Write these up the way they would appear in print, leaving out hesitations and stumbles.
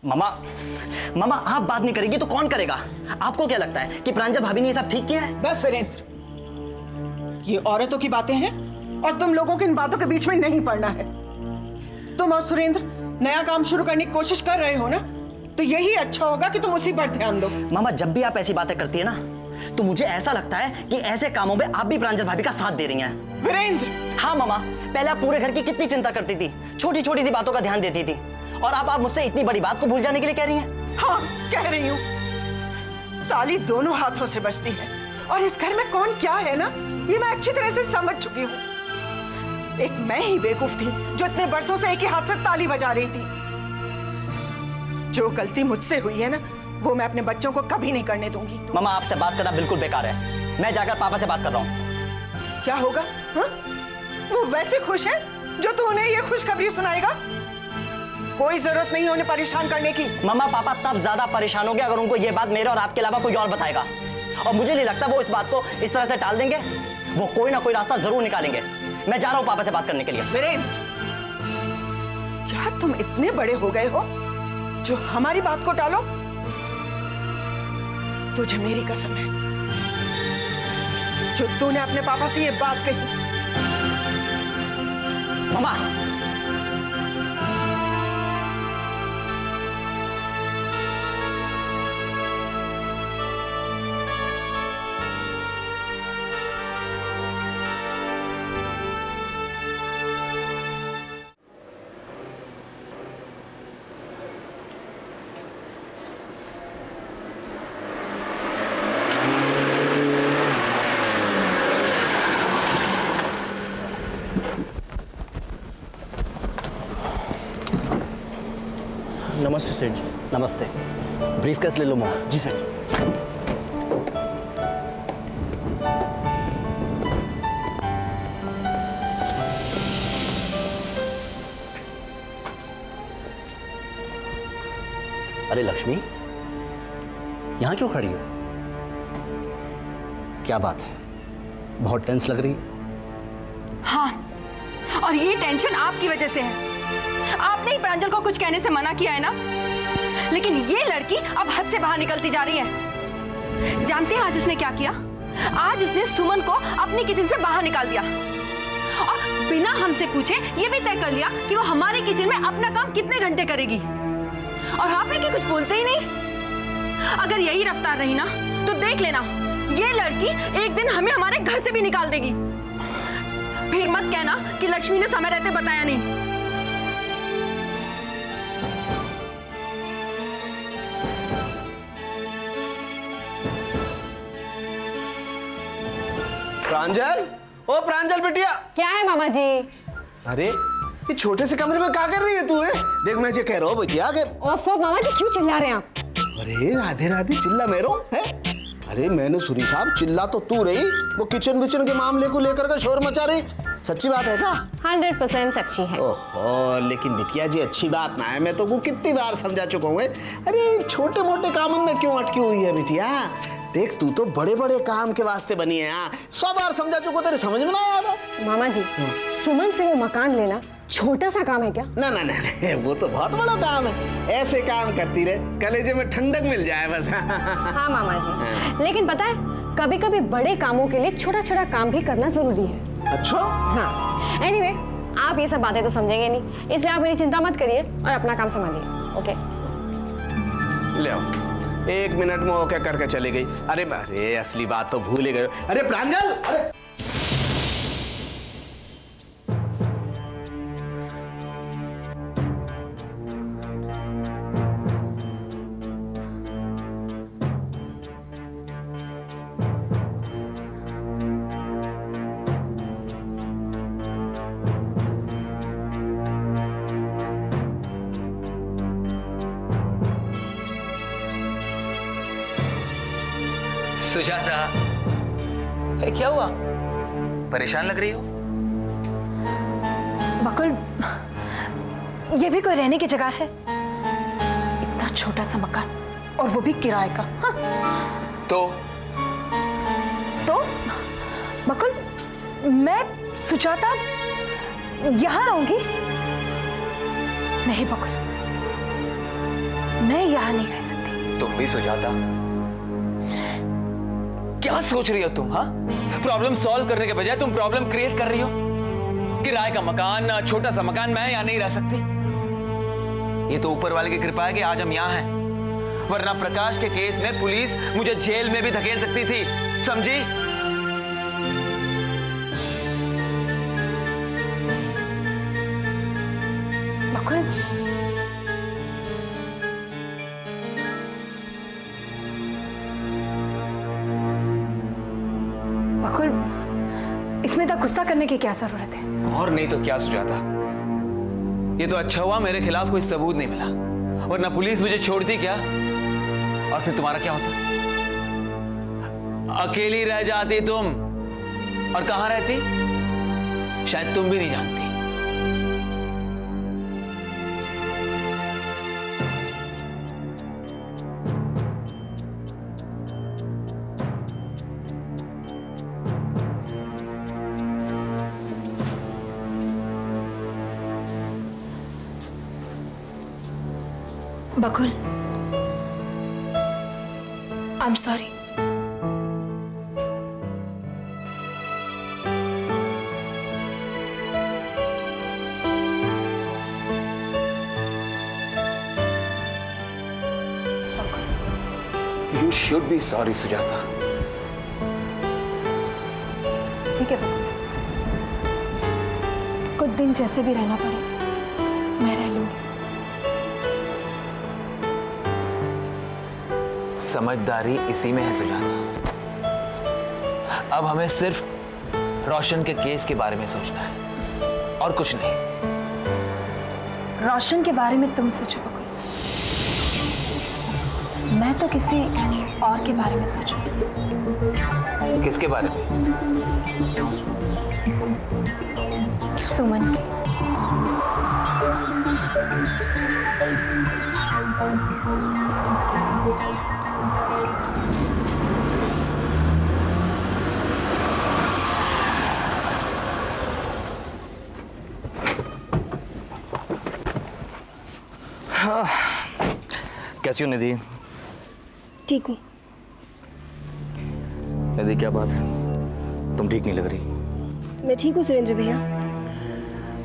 मामा, मामा आप बात नहीं करेगी तो कौन करेगा? आपको क्या लगता है कि प्रांजल भाभी ने ये सब ठीक किया है? बस वीरेंद्र, ये औरतों की बातें हैं और तुम लोगों की इन बातों के बीच में नहीं पड़ना है। तुम और सुरेंद्र नया काम शुरू करने की कोशिश कर रहे हो ना, तो यही अच्छा होगा कि तुम उसी पर ध्यान दो। मामा जब भी आप ऐसी बातें करती है ना, तो मुझे ऐसा लगता है कि ऐसे कामों में आप भी प्रांजल भाभी का साथ दे रही हैं। वीरेंद्र! हाँ मामा, पहले आप पूरे घर की कितनी चिंता करती थी, छोटी छोटी सी बातों का ध्यान देती थी, और आप मुझसे इतनी बड़ी बात को भूल जाने के लिए कह रही हैं? हाँ, कह रही हूँ। ताली दोनों हाथों से बजती है, और इस घर में कौन क्या है ना, ये मैं अच्छी तरह से समझ चुकी हूँ। एक मैं ही बेवकूफ थी जो इतने बरसों से एक ही हाथ से ताली बजा रही थी। जो गलती मुझसे हुई है ना, वो मैं अपने बच्चों को कभी नहीं करने दूंगी। मामा आपसे बात करना बिल्कुल बेकार है, मैं जाकर पापा से बात कर रहा हूँ। क्या होगा? हाँ? वो वैसे खुश है जो तू उन्हें ये खुशखबरी सुनाएगा? कोई जरूरत नहीं है उन्हें परेशान करने की। मामा पापा तब ज्यादा परेशान होंगे अगर उनको ये बात मेरे और आपके अलावा कोई और बताएगा, और मुझे नहीं लगता वो इस बात को इस तरह से टाल देंगे। वो कोई ना कोई रास्ता जरूर निकालेंगे। मैं जा रहा हूँ पापा से बात करने के लिए। वीरेंद्र, क्या तुम इतने बड़े हो गए हो जो हमारी बात को टालो? तुझे मेरी कसम है, जो तूने अपने पापा से ये बात कही। मामा नमस्ते सेठ जी। नमस्ते। ब्रीफकेस ले लो मोहन। जी सर। अरे लक्ष्मी, यहां क्यों खड़ी हो? क्या बात है, बहुत टेंस लग रही है। हाँ, और ये टेंशन आपकी वजह से है। आपने ही प्रांजल को कुछ कहने से मना किया है ना, लेकिन ये लड़की अब हद से बाहर निकलती जा रही है। जानते हैं आज उसने क्या किया? आज उसने सुमन को अपनी किचन से बाहर निकाल दिया, और बिना हमसे पूछे ये भी तय कर लिया कि वो हमारे किचन में अपना काम कितने घंटे करेगी, और आप है कि कुछ बोलते ही नहीं। अगर यही रफ्तार रही ना, तो देख लेना, ये लड़की एक दिन हमें हमारे घर से भी निकाल देगी। फिर मत कहना कि लक्ष्मी ने समय रहते बताया नहीं। प्रांजल, ओ प्रांजल बिटिया। क्या है मामा जी? अरे ये छोटे से कमरे में क्या कर रही है तू? है देख, मैं ये कह रहा हूँ बिटिया के। ओफो मामा जी, क्यों चिल्ला रहे हैं आप? अरे राधे राधे, चिल्ला मैं रहा है? अरे मैंने सुनी साहब, चिल्ला तो तू रही, वो किचन विचन के मामले को लेकर के शोर मचा रही। सच्ची बात है क्या? 100% सच्ची है। ओहो, लेकिन बिटिया जी अच्छी बात ना है, मैं तो को कितनी बार समझा चुका हूँ। अरे छोटे मोटे कामों में क्यों अटकी हुई है बिटिया? देख, तू तो बड़े बड़े काम के वास्ते बनी है। 100 बार समझा चुका, तेरे समझ में ना आया? मामा जी, सुमन से वो मकान लेना छोटा सा काम है क्या? ना ना ना, वो तो बहुत बड़ा काम है। ऐसे काम करती रहे, कलेजे में ठंडक मिल जाए बस। हाँ मामा जी, लेकिन पता है, कभी कभी बड़े कामों के लिए छोटा छोटा काम भी करना जरूरी है। अच्छा? हाँ, एनीवे, आप ये सब बातें तो समझेंगे नहीं, इसलिए आप मेरी चिंता मत करिए और अपना काम संभालिए। ओके, ले आओ। 1 मिनट में ओके करके चली गई। अरे अरे, असली बात तो भूल ही गए। अरे प्रांजल, अरे सुजाता, क्या हुआ? परेशान लग रही हो? बकुल, ये भी कोई रहने की जगह है? इतना छोटा सा मकान, और वो भी किराए का। हाँ। तो बकुल, मैं सुजाता यहाँ रहूंगी? नहीं बकुल, मैं यहाँ नहीं रह सकती। तुम भी सुजाता, क्या सोच रही हो तुम? हाँ, प्रॉब्लम सॉल्व करने के बजाय तुम प्रॉब्लम क्रिएट कर रही हो। किराए का मकान, छोटा सा मकान, मैं यहाँ नहीं रह सकती। ये तो ऊपर वाले की कृपा है कि आज हम यहाँ हैं, वरना प्रकाश के केस में पुलिस मुझे जेल में भी धकेल सकती थी, समझी? बकुल, बकुल, इसमें तक गुस्सा करने की क्या जरूरत है? और नहीं तो क्या सुजाता, ये तो अच्छा हुआ मेरे खिलाफ कोई सबूत नहीं मिला, वरना पुलिस मुझे छोड़ती क्या, और फिर तुम्हारा क्या होता? अकेली रह जाती तुम, और कहां रहती शायद तुम भी नहीं जानती। Bakul, I am sorry. You should be sorry, Sujata. ठीक है बकुल, कुछ दिन जैसे भी रहना पड़े मैं रह लूंगी। समझदारी इसी में है सुजाता। अब हमें सिर्फ रोशन के केस के बारे में सोचना है और कुछ नहीं। रोशन के बारे में तुम सोचो बकुल, मैं तो किसी और के बारे में सोचूंगी। किसके बारे में? सुमन के। कैसी हो निधि? ठीक हूँ। निधि क्या बात, तुम ठीक नहीं लग रही। मैं ठीक हूँ सुरेंद्र भैया।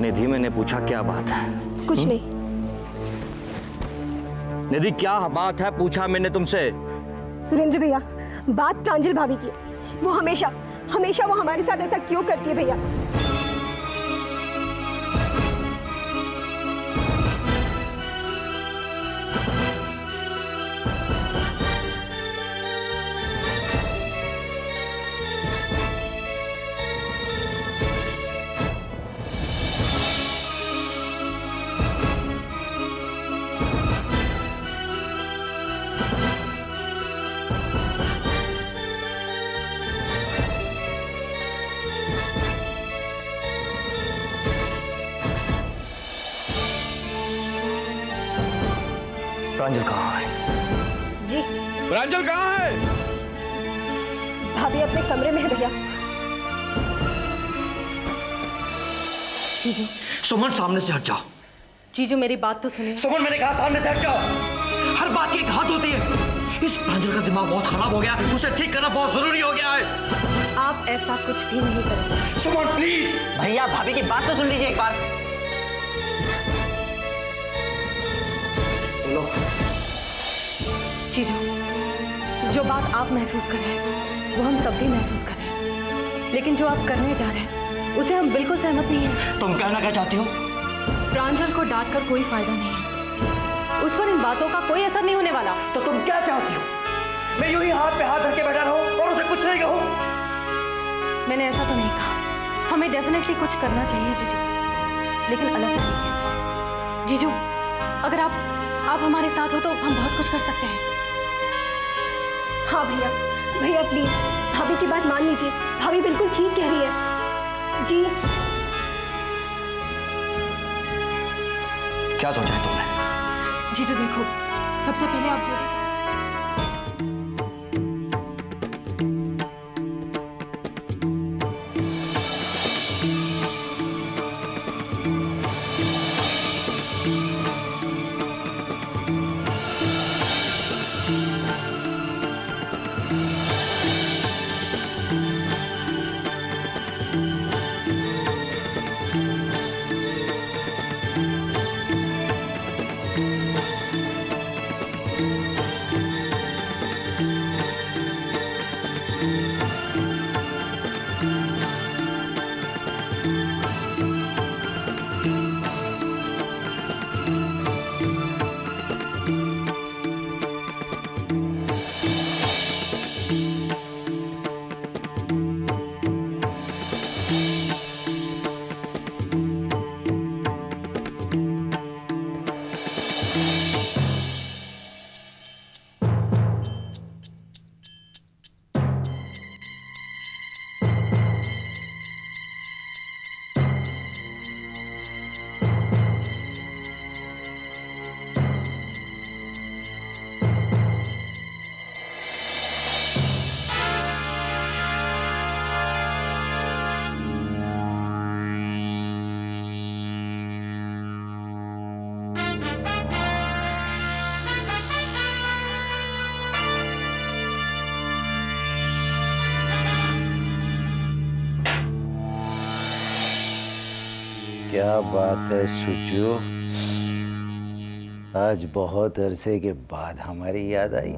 निधि मैंने पूछा क्या बात है? कुछ नहीं। निधि क्या बात है, पूछा मैंने तुमसे। सुरेंद्र भैया, बात प्रांजल भाभी की है। वो हमेशा हमेशा वो हमारे साथ ऐसा क्यों करती है भैया? प्रांजल कहाँ है? जी, प्रांजल कहाँ है? भाभी अपने कमरे में है भैया। सुमन सामने से हट जाओ। जीजू मेरी बात तो सुनिए। सुमन मैंने कहा सामने से हट जाओ। हर बात की एक हद होती है। इस प्रांजल का दिमाग बहुत खराब हो गया, उसे ठीक करना बहुत जरूरी हो गया है। आप ऐसा कुछ भी नहीं करेंगे। सुमन प्लीज। भैया भाभी की बात तो सुन लीजिए एक बार। बोलो। जीजू, जो बात आप महसूस कर रहे हैं वो हम सब भी महसूस कर रहे हैं, लेकिन जो आप करने जा रहे हैं उसे हम बिल्कुल सहमत नहीं हैं। तुम कहना क्या चाहती हो? प्रांजल को डांट कर कोई फायदा नहीं है, उस पर इन बातों का कोई असर नहीं होने वाला। तो तुम क्या चाहती हो? मैं यूं ही हाथ पे हाथ रख के बैठा रहूं और उसे कुछ नहीं कहूं? मैंने ऐसा तो नहीं कहा। हमें डेफिनेटली कुछ करना चाहिए जीजू, लेकिन अलग तरीके से। जीजू, अगर आप हमारे साथ हो तो हम बहुत कुछ कर सकते हैं। हाँ भैया, भैया प्लीज भाभी की बात मान लीजिए। भाभी बिल्कुल ठीक कह रही है। जी क्या सोचा है तुमने? जीजू देखो, सबसे पहले आप जो भी क्या बात है सुचू, आज बहुत अरसे के बाद हमारी याद आई।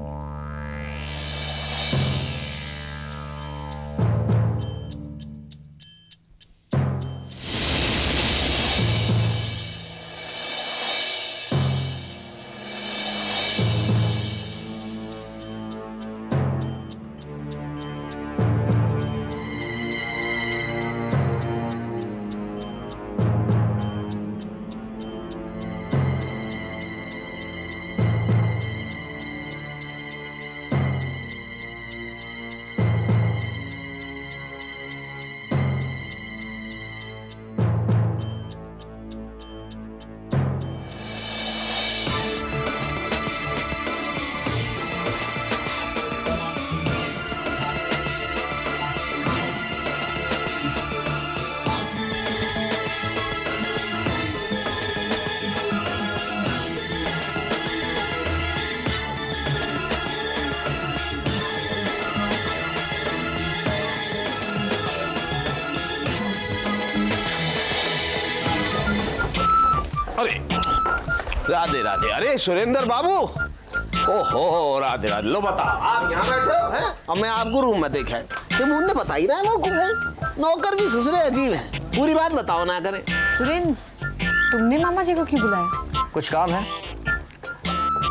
अरे राधे राधे। अरे सुरेंद्र बाबू, ओहो राधे राधे। लो बताओ, आप यहाँ बैठे हो हैं? अब मैं आपको रूम में देखा है, ये मुझे बता ही रहा है नौकर है। नौकर भी ससुरे अजीब है, पूरी बात बताओ ना करे। सुरेंद्र, तुमने मामा जी को क्यों बुलाया? कुछ काम है,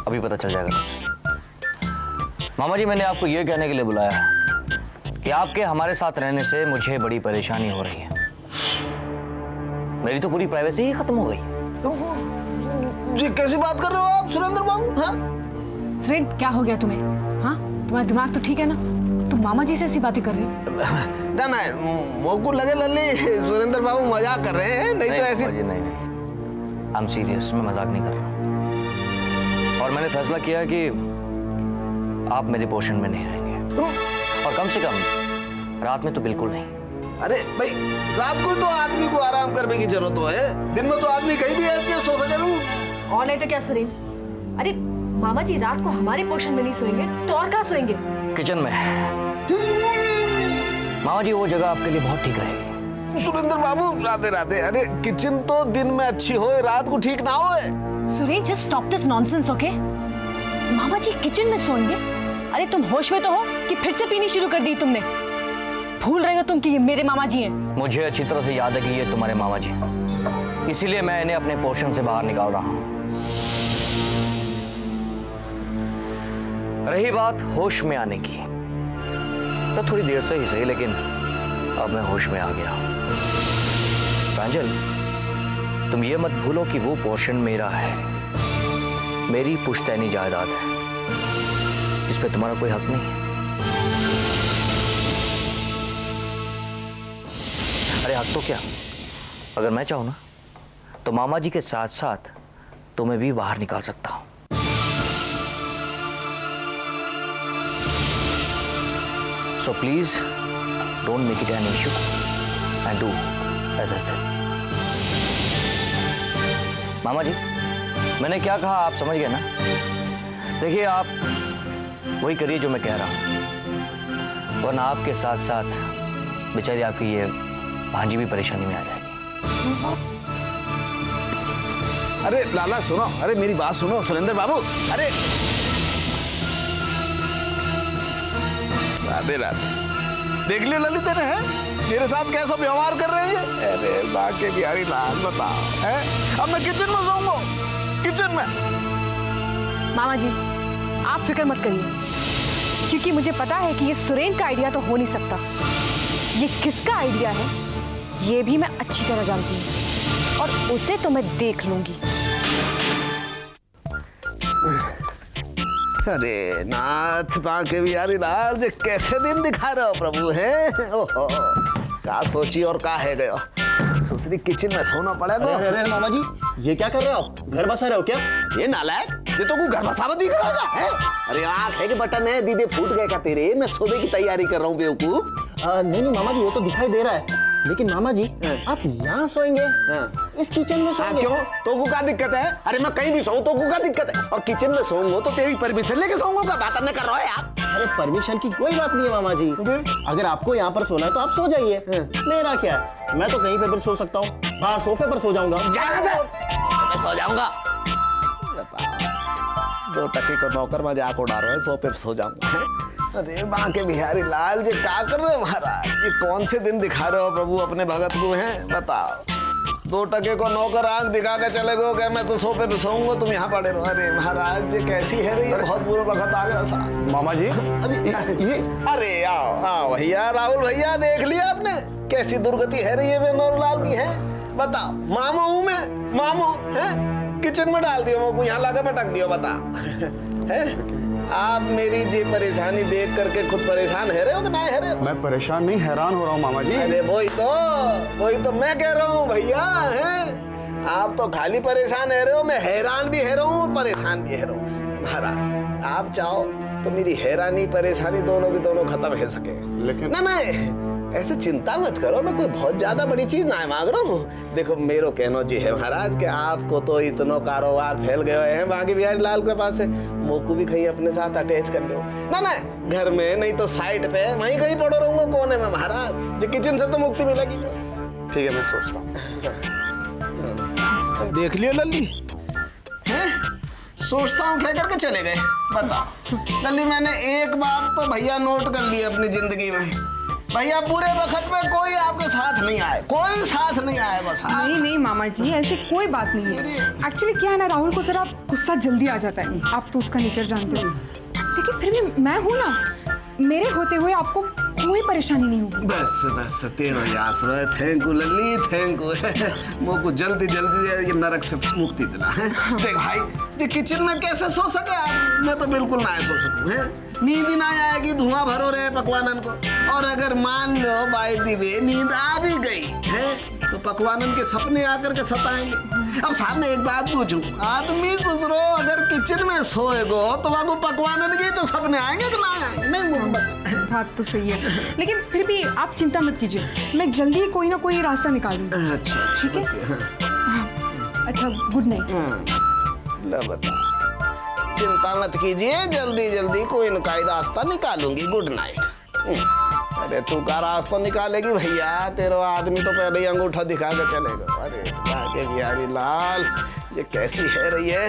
अभी पता चल जाएगा। मामा जी, मैंने आपको ये कहने के लिए बुलाया कि आपके हमारे साथ रहने से मुझे बड़ी परेशानी हो रही है। मेरी तो पूरी प्राइवेसी ही खत्म हो गई। जी कैसी बात कर रहे हो आप सुरेंद्र बाबू? हाँ? सुरेंद्र, क्या हो गया तुम्हें? हाँ, तुम्हारा दिमाग तो ठीक है ना? तुम मामा जी से ऐसी बातें कर रहे हो? ना मोको लगे लल्ली सुरेंद्र बाबू मजाक कर रहे हैं, नहीं तो ऐसी। नहीं, आई एम सीरियस, मैं मजाक नहीं कर रहा हूँ। और मैंने फैसला किया कि आप मेरे पोर्शन में नहीं रहेंगे, और कम से कम रात में तो बिल्कुल नहीं। अरे भाई, रात को तो आदमी को आराम करने की जरूरत है, दिन में तो आदमी कहीं भी एडजस्ट सो सके। और नहीं तो क्या सुरेंद्र? अरे मामा जी रात को हमारे पोर्शन में नहीं सोएंगे तो और कहाँ सोएंगे? किचन में। मामा जी, वो जगह आपके लिए बहुत ठीक रहेगी। सुरेंद्र बाबू राधे राधे। अरे किचन तो दिन में अच्छी हो, रात को ठीक ना हो। Surendra, just stop this nonsense, okay? मामा जी किचन में सोएंगे? अरे तुम होश में तो हो कि फिर से पीनी शुरू कर दी तुमने? भूल रहे हो तुम कि ये मेरे मामा जी हैं? मुझे अच्छी तरह से याद है कि ये तुम्हारे मामा जी, इसीलिए मैं इन्हें अपने पोर्शन से बाहर निकाल रहा हूं। रही बात होश में आने की, तो थोड़ी देर से ही सही, लेकिन अब मैं होश में आ गया। प्रांजल, तुम ये मत भूलो कि वो पोर्शन मेरा है, मेरी पुश्तैनी जायदाद है, इस पे तुम्हारा कोई हक नहीं है। अरे हक तो क्या, अगर मैं चाहूं ना तो मामा जी के साथ साथ तुम्हें भी बाहर निकाल सकता हूं। So please don't make it an issue and do as I said. मामा जी, मैंने क्या कहा आप समझ गए ना? देखिए, आप वही करिए जो मैं कह रहा हूं, वरना आपके साथ साथ बेचारी आपकी ये भांजी भी परेशानी में आ जाएगी। अरे लाला सुनो, अरे मेरी बात सुनो सुरेंद्र बाबू। अरे राधे राधे। देख लिया ललित ने, है मेरे साथ कैसा व्यवहार कर रही है। अरे बाकी बिहारी लाल बताओ, है अब मैं किचन में सोऊंगा, किचन में। मामा जी आप फिक्र मत करिए, क्योंकि मुझे पता है कि ये सुरेंद्र का आइडिया तो हो नहीं सकता। ये किसका आइडिया है ये भी मैं अच्छी तरह जानती हूँ, और उसे तो मैं देख लूंगी। अरे नाथ बांके बिहारी लाल जी, कैसे दिन दिखा रहे हो प्रभु है। ओहो, क्या सोची और क्या है गयो। दूसरी किचन में सोना पड़ा तो। अरे मामा जी, ये क्या कर रहे हो आप? घर बसा रहे हो क्या? ये नालायक, ये तो घर बसावत दिख रहा है। अरे आँख है कि बटन है, दीदे फूट गए का तेरे। मैं सोने की तैयारी कर रहा हूँ बेवकूफ। नहीं मामा जी, वो तो दिखाई दे रहा है। लेकिन मामा जी आप यहाँ सोएंगे इस किचन में हाँ, सोएंगे? क्यों? तो को क्या दिक्कत है? अरे मैं कहीं भी सोऊं तो को क्या दिक्कत है? और किचन में सोऊंगा तो तेरी परमिशन लेके सोऊंगा, क्या बात नहीं कर रहा है आप? अरे परमिशन की कोई बात नहीं है मामा जी। अगर आपको यहाँ पर सोना है तो आप सो जाइए, मेरा क्या है, मैं तो कहीं पे भी सो सकता हूँ, बाहर सोफे पर सो जाऊंगा। मैं सो जाऊंगा। 2 टके को नौकर मजाक उड़ा रहा है, सोफे पे सो जाऊंगा। अरे बांके बिहारी लाल जी क्या कर रहे हो महाराज? ये कौन से दिन दिखा रहे हो प्रभु अपने भगत को? हैं बताओ। 2 टके को नौकर आंख दिखा के चले गए कि मैं तो सोफे पे सोऊंगा, तुम यहाँ पड़े रहो। अरे महाराज ये कैसी है रही? बहुत बुरा वक्त आ गया सा। मामा जी अरे आओ आओ भैया, राहुल भैया देख लिया आपने कैसी दुर्गति है रही है बेनूरलाल की? है बताओ, मामो हूं मैं, मामो है किचन में डाल दियो मुझको, यहाँ लाकर पटक दियो। बता है आप मेरी ये परेशानी देख करके खुद परेशान है रहे हो कि नहीं है रहे हो? मैं परेशान नहीं, हैरान हो रहा हूँ मामा जी। अरे वही तो मैं कह रहा हूँ भैया। है आप तो खाली परेशान है रहे हो, मैं हैरान भी है रहा हूँ और परेशान भी है रहा हूँ। महाराज आप चाहो तो मेरी हैरानी परेशानी दोनों की दोनों खत्म हो सके, लेकिन ना ऐसे चिंता मत करो, मैं कोई बहुत ज्यादा बड़ी चीज ना मांग रहा हूँ। देखो मेरो कहना जी है महाराज कि आपको तो इतनो कारोबार फैल गए हैं बांके बिहारी लाल के पास है, मोको भी कहीं अपने साथ अटैच कर लो ना घर में, नहीं तो साइड पे वहीं कहीं पड़ो रहूंगा कोने में महाराज। जो किचन से तो मुक्ति मिलेगी। ठीक है मैं सोचता हूँ। देख लियो लल्ली, सोचता हूँ कह करके चले गए। बताओ लल्ली, मैंने एक बात तो भैया नोट कर ली अपनी जिंदगी में, भैया पूरे वक्त में कोई आपके साथ नहीं आए, कोई साथ नहीं आए बस। नहीं मामा जी ऐसी कोई बात नहीं है। एक्चुअली क्या है ना, राहुल को जरा गुस्सा जल्दी आ जाता है, आप तो उसका नेचर जानते हो। लेकिन फिर भी मैं हूं ना, मेरे होते हुए आपको कोई परेशानी नहीं होगी। बस तेरा ही आसरा है। Thank you Lalli, thank you. मुझको जल्दी ये नरक से मुक्ति दिला है। देख भाई ये किचन में कैसे सो सके आदमी? मैं तो बिल्कुल ना सो सकूं। है नींद ही ना आएगी, धुआं भरो रहे पकवानन को। और अगर मान लो बाय द वे नींद आ भी गई है तो पकवानन के सपने आकर के सताएंगे। अब सामने एक बात पूछूं, आदमी सोच रो अगर किचन में सोएगो तो वहां पकवानन के तो सपने आएंगे कि ना आएंगे? नहीं बात तो सही है, लेकिन फिर भी आप चिंता मत कीजिए, मैं जल्दी ही कोई ना कोई रास्ता निकालूंगी। अच्छा ठीक है। अच्छा गुड नाइट। लो बता, चिंता मत कीजिए, जल्दी जल्दी कोई न कोई रास्ता निकालूंगी। Good night. अरे तू का रास्ता निकालेगी भैया? तेरा आदमी तो पहले ही अंगूठा दिखा के चलेगा। अरे बांके बिहारी लाल ये कैसी है रही है?